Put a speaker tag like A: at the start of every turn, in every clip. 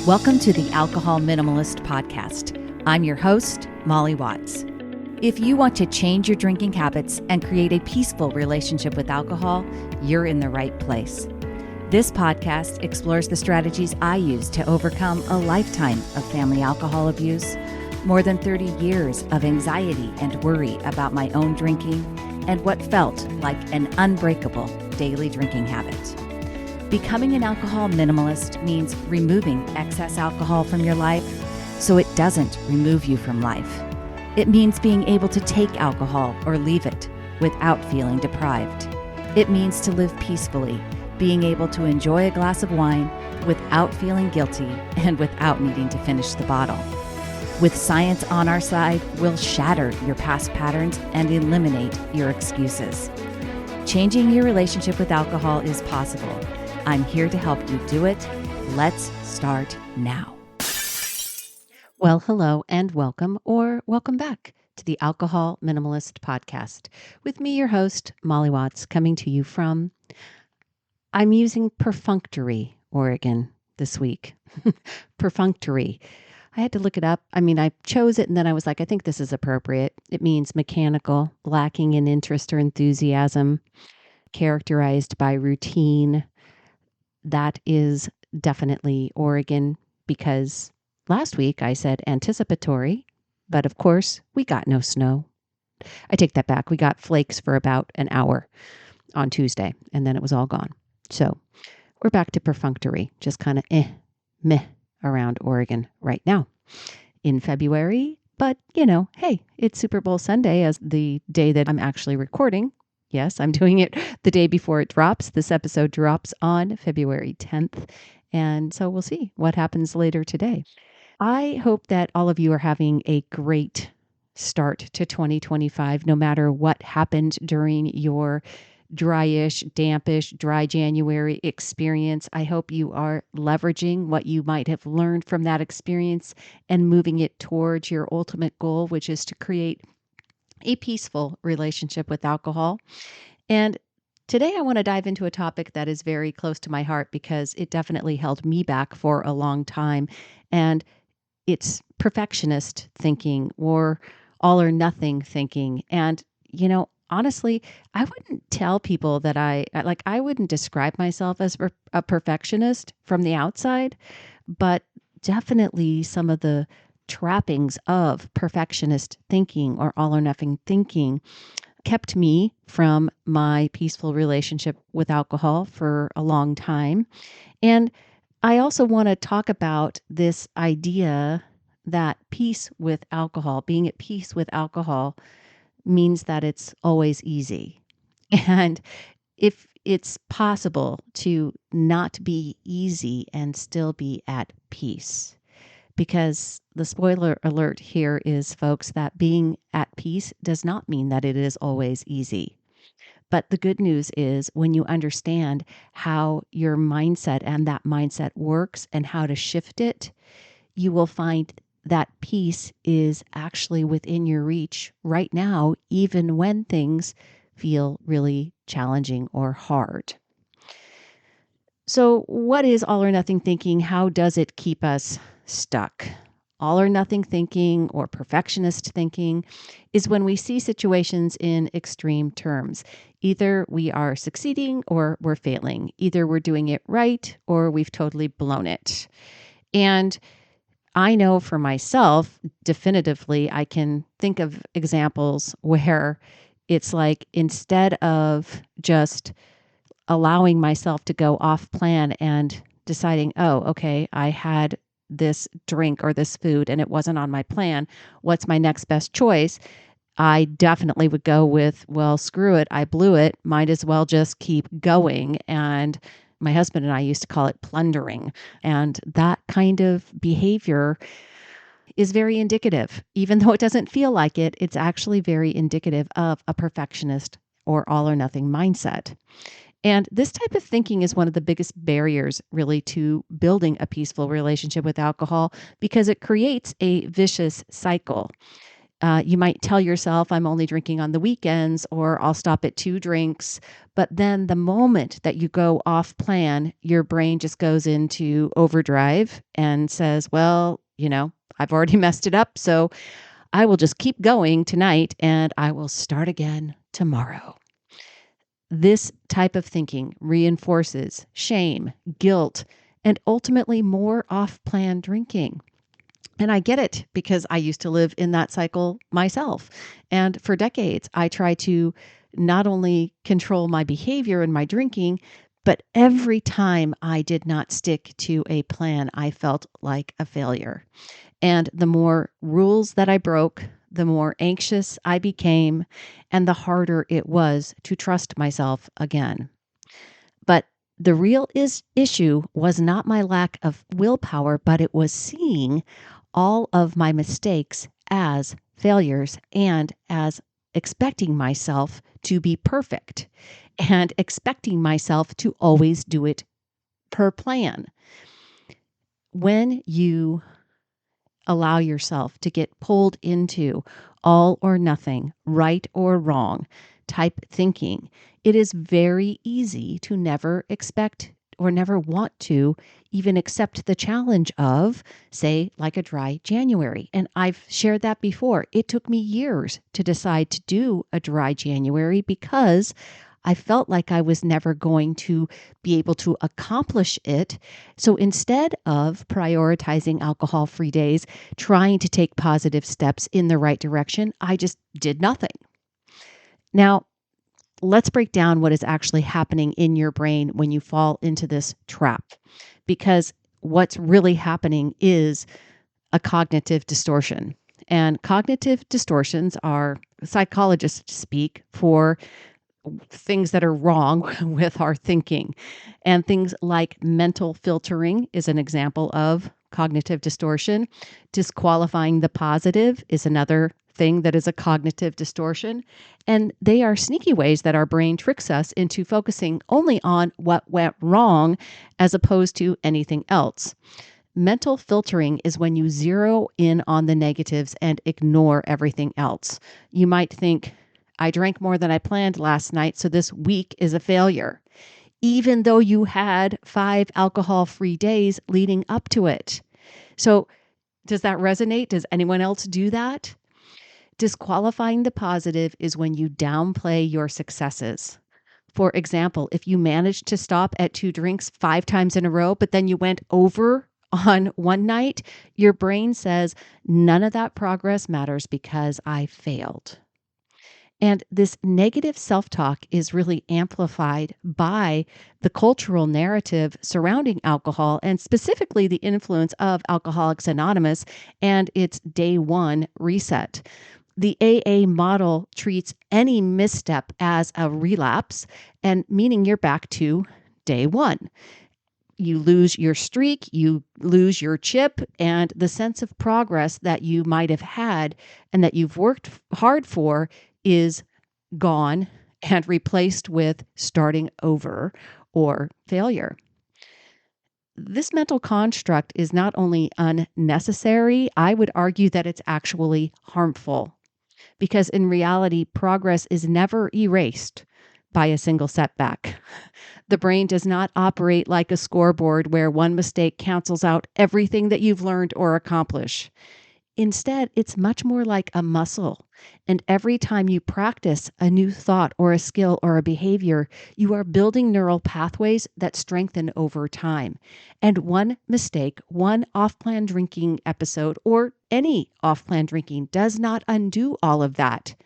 A: Welcome to the Alcohol Minimalist Podcast. I'm your host, Molly Watts. If you want to change your drinking habits and create a peaceful relationship with alcohol, you're in the right place. This podcast explores the strategies I use to overcome a lifetime of family alcohol abuse, more than 30 years of anxiety and worry about my own drinking, and what felt like an unbreakable daily drinking habit. Becoming an alcohol minimalist means removing excess alcohol from your life so it doesn't remove you from life. It means being able to take alcohol or leave it without feeling deprived. It means to live peacefully, being able to enjoy a glass of wine without feeling guilty and without needing to finish the bottle. With science on our side, we'll shatter your past patterns and eliminate your excuses. Changing your relationship with alcohol is possible. I'm here to help you do it. Let's start now. Well, hello and welcome, or welcome back to the Alcohol Minimalist Podcast with me, your host, Molly Watts, coming to you from, I'm using Perfunctory, Oregon this week. Perfunctory. I had to look it up. I chose it and then I was like, I think this is appropriate. It means mechanical, lacking in interest or enthusiasm, characterized by routine. That is definitely Oregon because last week I said anticipatory, but of course we got no snow. I take that back. We got flakes for about an hour on Tuesday and then it was all gone. So we're back to perfunctory, just kind of meh around Oregon right now in February. But, hey, it's Super Bowl Sunday as the day that I'm actually recording. Yes, I'm doing it the day before it drops. This episode drops on February 10th. And so we'll see what happens later today. I hope that all of you are having a great start to 2025, no matter what happened during your dryish, dampish, dry January experience. I hope you are leveraging what you might have learned from that experience and moving it towards your ultimate goal, which is to create a peaceful relationship with alcohol. And today I want to dive into a topic that is very close to my heart because it definitely held me back for a long time. And it's perfectionist thinking or all or nothing thinking. And, honestly, I wouldn't tell people that I wouldn't describe myself as a perfectionist from the outside, but definitely some of the trappings of perfectionist thinking or all or nothing thinking kept me from my peaceful relationship with alcohol for a long time. And I also want to talk about this idea that peace with alcohol, being at peace with alcohol, means that it's always easy. And if it's possible to not be easy and still be at peace. Because the spoiler alert here is, folks, that being at peace does not mean that it is always easy. But the good news is when you understand how your mindset and that mindset works and how to shift it, you will find that peace is actually within your reach right now, even when things feel really challenging or hard. So what is all or nothing thinking? How does it keep us stuck? All or nothing thinking or perfectionist thinking is when we see situations in extreme terms. Either we are succeeding or we're failing. Either we're doing it right or we've totally blown it. And I know for myself, definitively, I can think of examples where it's like instead of just allowing myself to go off plan and deciding, oh, okay, I had this drink or this food and it wasn't on my plan. What's my next best choice? I definitely would go with, well, screw it. I blew it. Might as well just keep going. And my husband and I used to call it plundering. And that kind of behavior is very indicative. Even though it doesn't feel like it, it's actually very indicative of a perfectionist or all or nothing mindset. And this type of thinking is one of the biggest barriers really to building a peaceful relationship with alcohol because it creates a vicious cycle. You might tell yourself, I'm only drinking on the weekends, or I'll stop at 2 drinks. But then the moment that you go off plan, your brain just goes into overdrive and says, well, I've already messed it up. So I will just keep going tonight and I will start again tomorrow. This type of thinking reinforces shame, guilt, and ultimately more off-plan drinking. And I get it because I used to live in that cycle myself. And for decades, I tried to not only control my behavior and my drinking, but every time I did not stick to a plan, I felt like a failure. And the more rules that I broke, the more anxious I became, and the harder it was to trust myself again. But the real issue was not my lack of willpower, but it was seeing all of my mistakes as failures and as expecting myself to be perfect and expecting myself to always do it per plan. When you allow yourself to get pulled into all or nothing, right or wrong type thinking, it is very easy to never expect or never want to even accept the challenge of, say, like a dry January. And I've shared that before. It took me years to decide to do a dry January because I felt like I was never going to be able to accomplish it. So instead of prioritizing alcohol-free days, trying to take positive steps in the right direction, I just did nothing. Now, let's break down what is actually happening in your brain when you fall into this trap, because what's really happening is a cognitive distortion. And cognitive distortions are psychologists speak for things that are wrong with our thinking. And things like mental filtering is an example of cognitive distortion. Disqualifying the positive is another thing that is a cognitive distortion. And they are sneaky ways that our brain tricks us into focusing only on what went wrong as opposed to anything else. Mental filtering is when you zero in on the negatives and ignore everything else. You might think, I drank more than I planned last night, so this week is a failure, even though you had 5 alcohol-free days leading up to it. So does that resonate? Does anyone else do that? Disqualifying the positive is when you downplay your successes. For example, if you managed to stop at 2 drinks 5 times in a row, but then you went over on one night, your brain says, none of that progress matters because I failed. And this negative self-talk is really amplified by the cultural narrative surrounding alcohol, and specifically the influence of Alcoholics Anonymous and its day one reset. The AA model treats any misstep as a relapse, and meaning you're back to day one. You lose your streak, you lose your chip, and the sense of progress that you might have had and that you've worked hard for is gone and replaced with starting over or failure. This mental construct is not only unnecessary, I would argue that it's actually harmful, because in reality, progress is never erased by a single setback. The brain does not operate like a scoreboard where one mistake cancels out everything that you've learned or accomplished. Instead, it's much more like a muscle. And every time you practice a new thought or a skill or a behavior, you are building neural pathways that strengthen over time. And one mistake, one off-plan drinking episode, or any off-plan drinking does not undo all of that.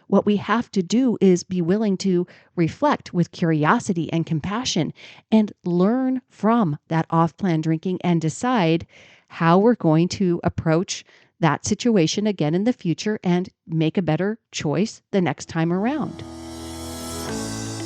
A: What we have to do is be willing to reflect with curiosity and compassion and learn from that off-plan drinking and decide how we're going to approach that situation again in the future and make a better choice the next time around.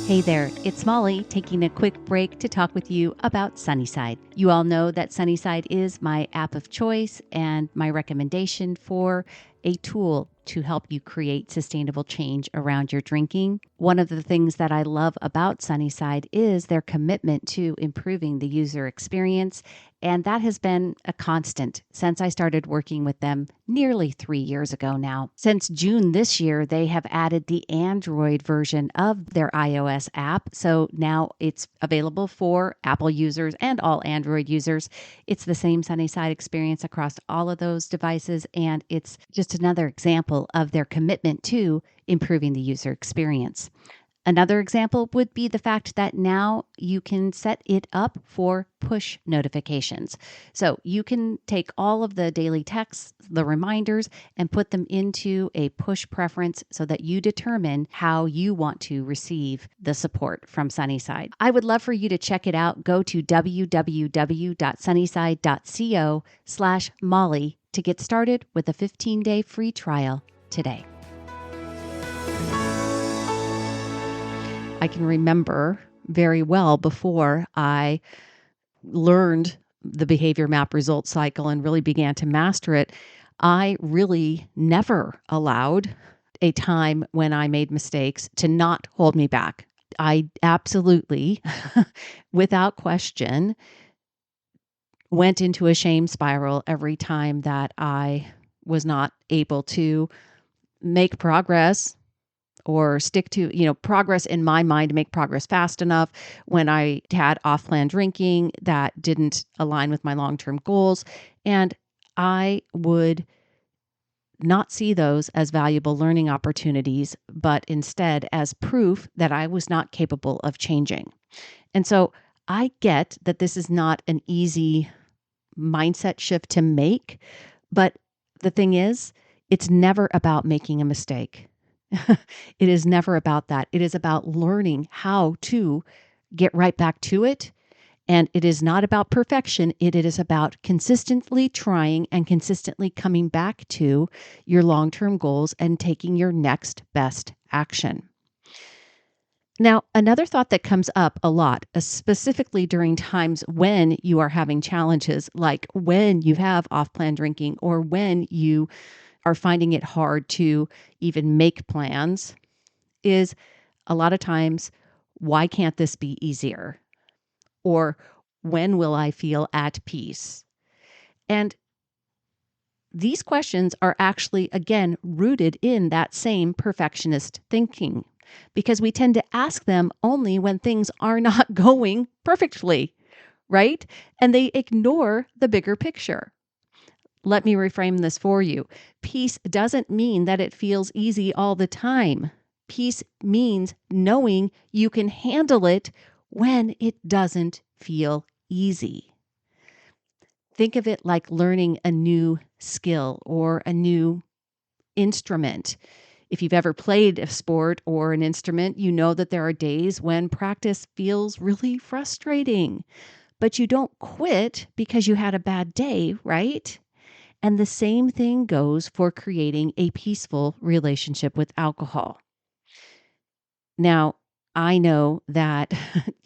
A: Hey there, it's Molly taking a quick break to talk with you about Sunnyside. You all know that Sunnyside is my app of choice and my recommendation for a tool to help you create sustainable change around your drinking. One of the things that I love about Sunnyside is their commitment to improving the user experience, and that has been a constant since I started working with them nearly 3 years ago now. Since June this year, they have added the Android version of their iOS app, so now it's available for Apple users and all Android users. It's the same Sunnyside experience across all of those devices, and it's just another example of their commitment to improving the user experience. Another example would be the fact that now you can set it up for push notifications. So you can take all of the daily texts, the reminders, and put them into a push preference so that you determine how you want to receive the support from Sunnyside. I would love for you to check it out. Go to www.sunnyside.co/Molly to get started with a 15-day free trial today. I can remember very well before I learned the behavior map result cycle and really began to master it, I really never allowed a time when I made mistakes to not hold me back. I absolutely, without question, went into a shame spiral every time that I was not able to make progress or stick to, progress in my mind, make progress fast enough when I had off-plan drinking that didn't align with my long-term goals. And I would not see those as valuable learning opportunities, but instead as proof that I was not capable of changing. And so I get that this is not an easy mindset shift to make, but the thing is, it's never about making a mistake. It is never about that. It is about learning how to get right back to it. And it is not about perfection. It is about consistently trying and consistently coming back to your long-term goals and taking your next best action. Now, another thought that comes up a lot, specifically during times when you are having challenges, like when you have off-plan drinking or when you are finding it hard to even make plans, is a lot of times, why can't this be easier? Or when will I feel at peace? And these questions are actually, again, rooted in that same perfectionist thinking, because we tend to ask them only when things are not going perfectly, right? And they ignore the bigger picture. Let me reframe this for you. Peace doesn't mean that it feels easy all the time. Peace means knowing you can handle it when it doesn't feel easy. Think of it like learning a new skill or a new instrument. If you've ever played a sport or an instrument, you know that there are days when practice feels really frustrating, but you don't quit because you had a bad day, right? And the same thing goes for creating a peaceful relationship with alcohol. Now, I know that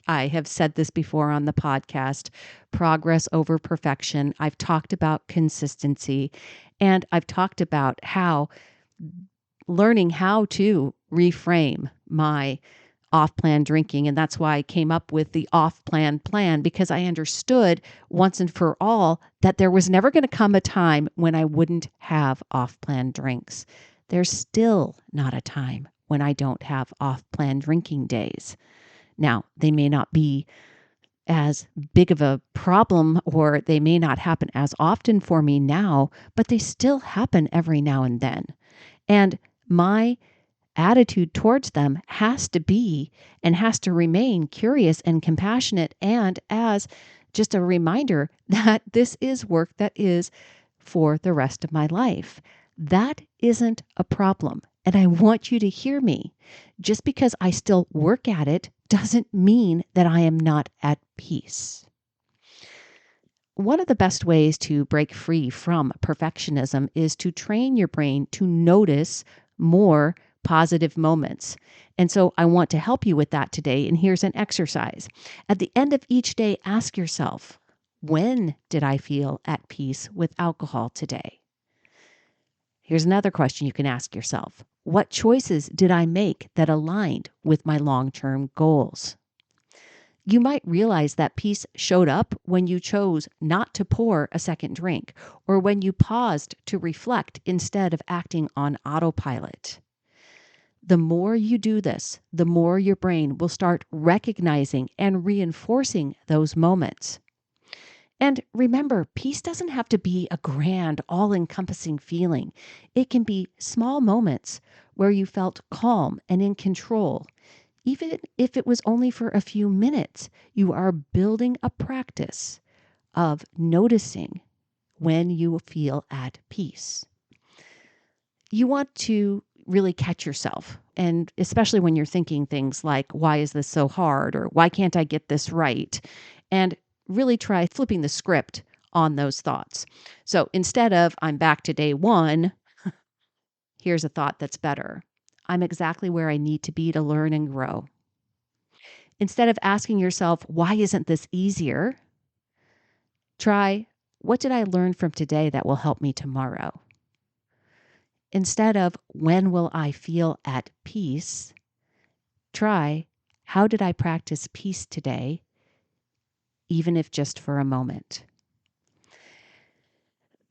A: I have said this before on the podcast, progress over perfection. I've talked about consistency, and I've talked about how learning how to reframe my off-plan drinking. And that's why I came up with the off-plan plan, because I understood once and for all that there was never going to come a time when I wouldn't have off-plan drinks. There's still not a time when I don't have off-plan drinking days. Now, they may not be as big of a problem, or they may not happen as often for me now, but they still happen every now and then. And my attitude towards them has to be and has to remain curious and compassionate, and as just a reminder that this is work that is for the rest of my life. That isn't a problem. And I want you to hear me. Just because I still work at it doesn't mean that I am not at peace. One of the best ways to break free from perfectionism is to train your brain to notice more positive moments. And so I want to help you with that today. And here's an exercise. At the end of each day, ask yourself, when did I feel at peace with alcohol today? Here's another question you can ask yourself. What choices did I make that aligned with my long-term goals? You might realize that peace showed up when you chose not to pour a second drink or when you paused to reflect instead of acting on autopilot. The more you do this, the more your brain will start recognizing and reinforcing those moments. And remember, peace doesn't have to be a grand, all-encompassing feeling. It can be small moments where you felt calm and in control. Even if it was only for a few minutes, you are building a practice of noticing when you feel at peace. You want to really catch yourself, and especially when you're thinking things like, why is this so hard? Or why can't I get this right? And really try flipping the script on those thoughts. So instead of I'm back to day one, here's a thought that's better. I'm exactly where I need to be to learn and grow. Instead of asking yourself, why isn't this easier? Try, what did I learn from today that will help me tomorrow? Instead of, when will I feel at peace? Try, how did I practice peace today, even if just for a moment?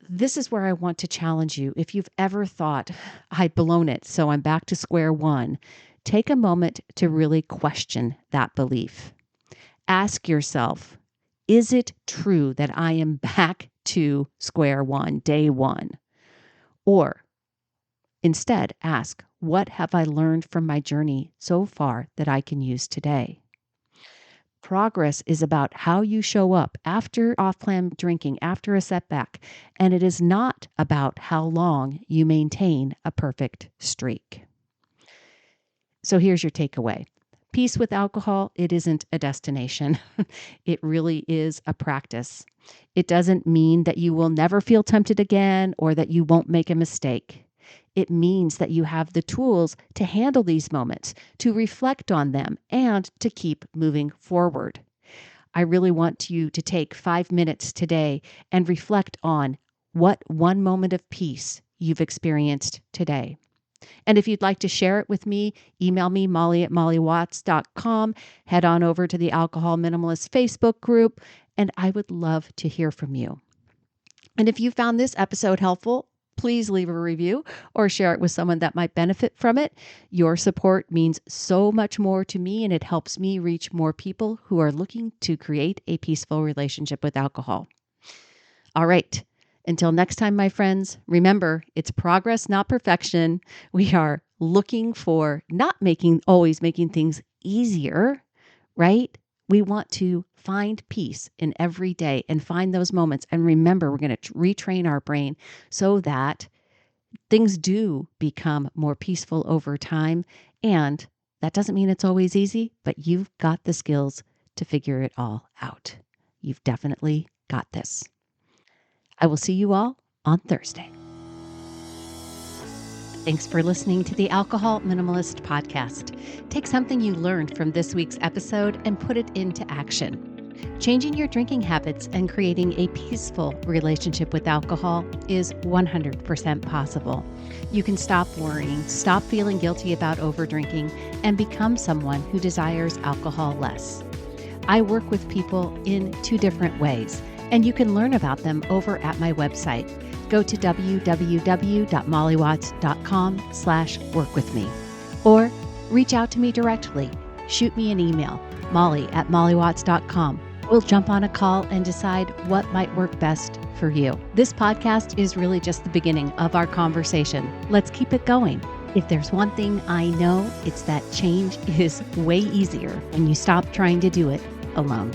A: This is where I want to challenge you. If you've ever thought, I've blown it, so I'm back to square one, take a moment to really question that belief. Ask yourself, is it true that I am back to square one, day one? Or instead, ask, what have I learned from my journey so far that I can use today? Progress is about how you show up after off-plan drinking, after a setback, and it is not about how long you maintain a perfect streak. So here's your takeaway. Peace with alcohol, it isn't a destination. It really is a practice. It doesn't mean that you will never feel tempted again or that you won't make a mistake. It means that you have the tools to handle these moments, to reflect on them, and to keep moving forward. I really want you to take 5 minutes today and reflect on what one moment of peace you've experienced today. And if you'd like to share it with me, email me, molly@mollywatts.com. Head on over to the Alcohol Minimalist Facebook group, and I would love to hear from you. And if you found this episode helpful, please leave a review or share it with someone that might benefit from it. Your support means so much more to me, and it helps me reach more people who are looking to create a peaceful relationship with alcohol. All right. Until next time, my friends, remember, it's progress, not perfection. We are looking for not always making things easier, right? We want to find peace in every day and find those moments. And remember, we're going to retrain our brain so that things do become more peaceful over time. And that doesn't mean it's always easy, but you've got the skills to figure it all out. You've definitely got this. I will see you all on Thursday. Thanks for listening to the Alcohol Minimalist Podcast. Take something you learned from this week's episode and put it into action. Changing your drinking habits and creating a peaceful relationship with alcohol is 100% possible. You can stop worrying, stop feeling guilty about overdrinking, and become someone who desires alcohol less. I work with people in 2 different ways, and you can learn about them over at my website. Go to www.mollywatts.com/workwithme or reach out to me directly. Shoot me an email, molly@mollywatts.com. We'll jump on a call and decide what might work best for you. This podcast is really just the beginning of our conversation. Let's keep it going. If there's one thing I know, it's that change is way easier when you stop trying to do it alone.